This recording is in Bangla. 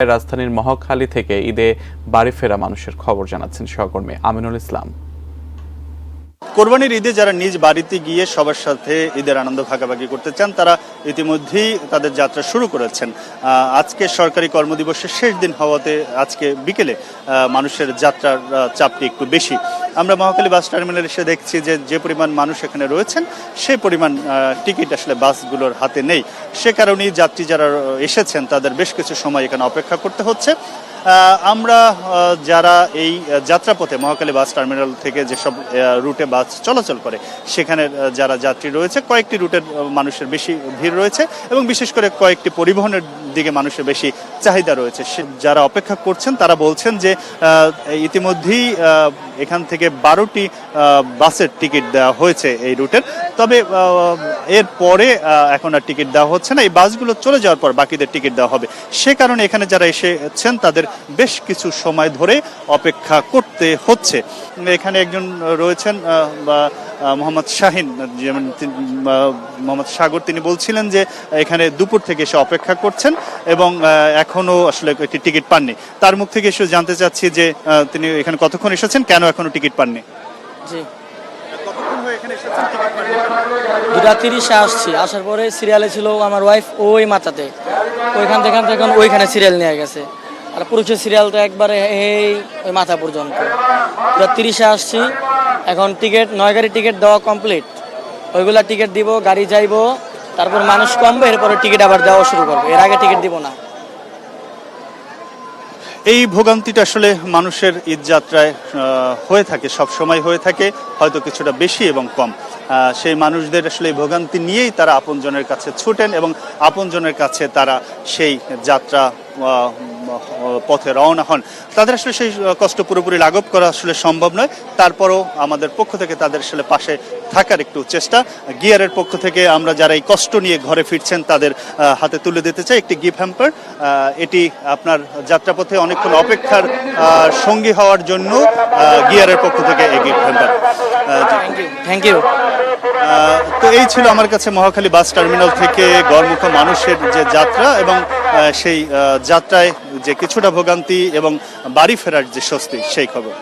রাজধানীর মহাখালী থেকে ঈদে বাড়ি ফেরা মানুষের খবর জানাচ্ছেন সহকর্মী আমিনুল ইসলাম। কোরবানির ঈদে যারা নিজ বাড়িতে গিয়ে সবার সাথে ঈদের আনন্দ ভাগাভাগি করতে চান তারা ইতিমধ্যেই তাদের যাত্রা শুরু করেছেন। আজকে সরকারি কর্মদিবসের শেষ দিন হওয়াতে আজকে বিকেলে মানুষের যাত্রার চাপটি একটু বেশি। আমরা মহাখালী বাস টার্মিনালে এসে দেখছি যে পরিমাণ মানুষ এখানে রয়েছেন সেই পরিমাণ টিকিট আসলে বাসগুলোর হাতে নেই। সে কারণেই যাত্রী যারা এসেছেন তাদের বেশ কিছু সময় এখানে অপেক্ষা করতে হচ্ছে। আমরা যারা এই যাত্রাপথে মহাখালী বাস টার্মিনাল থেকে যেসব রুটে বাস চলাচল করে সেখানে যারা যাত্রী রয়েছে কয়েকটি রুটের মানুষের বেশি ভিড় রয়েছে এবং বিশেষ করে কয়েকটি পরিবহনের দিকে মানুষের বেশি চাহিদা রয়েছে। যারা অপেক্ষা করছেন তারা বলছেন যে ইতিমধ্যেই এখান থেকে 12টি বাসের টিকিট দেওয়া হয়েছে এই রুটের, তবে এর পরে এখন আর টিকিট দেওয়া হচ্ছে না। এই বাসগুলো চলে যাওয়ার পর বাকিদের টিকিট দেওয়া হবে। সে কারণে এখানে যারা এসেছেন তাদের বেশ কিছু সময় ধরে অপেক্ষা করতে হচ্ছে। এখানে একজন রয়েছেন মোহাম্মদ শাহিন, যেমন মোহাম্মদ সাগর, তিনি বলছিলেন যে এখানে দুপুর থেকে এসে অপেক্ষা করছেন এবং এখনো আসলে একটি টিকিট পাননি। তার মুখ থেকে এসে জানতে চাচ্ছি যে তিনি এখানে কতক্ষণ এসেছেন, কেন এখনো টিকিট পাননি? জি, 2:30 আসছি, আসার পরে সিরিয়ালে ছিল আমার ওয়াইফ, ওই মাথাতে ওইখান থেকে এখন ওইখানে সিরিয়াল নিয়ে গেছে। আর পুরুষের সিরিয়ালটা একবারে ওই মাথা পর্যন্ত। 2:30 আসছি, এখন টিকিট 9 গাড়ি টিকিট দেওয়া কমপ্লিট। ওইগুলা টিকিট দিব, গাড়ি যাইবো, তারপর মানুষ কমবে, এরপরে টিকিট আবার দেওয়া শুরু করবে। এর আগে টিকিট দিব না। এই ভোগান্তিটা আসলে মানুষের ঈদ যাত্রায় হয়ে থাকে, সব সময় হয়ে থাকে, হয়তো কিছুটা বেশি এবং কম। সেই মানুষদের আসলে এই ভোগান্তি নিয়েই তারা আপনজনের কাছে ছুটেন এবং আপনজনের কাছে তারা সেই যাত্রা পথে রওনা হন। তাদের আসলে সেই কষ্ট পুরোপুরি লাঘব করা আসলে সম্ভব নয়, তারপরও আমাদের পক্ষ থেকে তাদের আসলে পাশে থাকার একটু চেষ্টা। গিয়ারের পক্ষ থেকে আমরা যারা এই কষ্ট নিয়ে ঘরে ফিরছেন তাদের হাতে তুলে দিতে চাই একটি গিফট হ্যাম্পার। এটি আপনার যাত্রাপথে অনেকক্ষণ অপেক্ষার সঙ্গী হওয়ার জন্য গিয়ারের পক্ষ থেকে এই গিফট হ্যাম্পার। Thank you. তো এই ছিল আমার কাছে মহাখালী বাস টার্মিনাল থেকে গড়মুখ মানুষের যে যাত্রা এবং সেই যাত্রায় যে কিছুটা ভোগান্তি এবং বাড়ি ফেরার যে স্বস্তি, সেই খবর।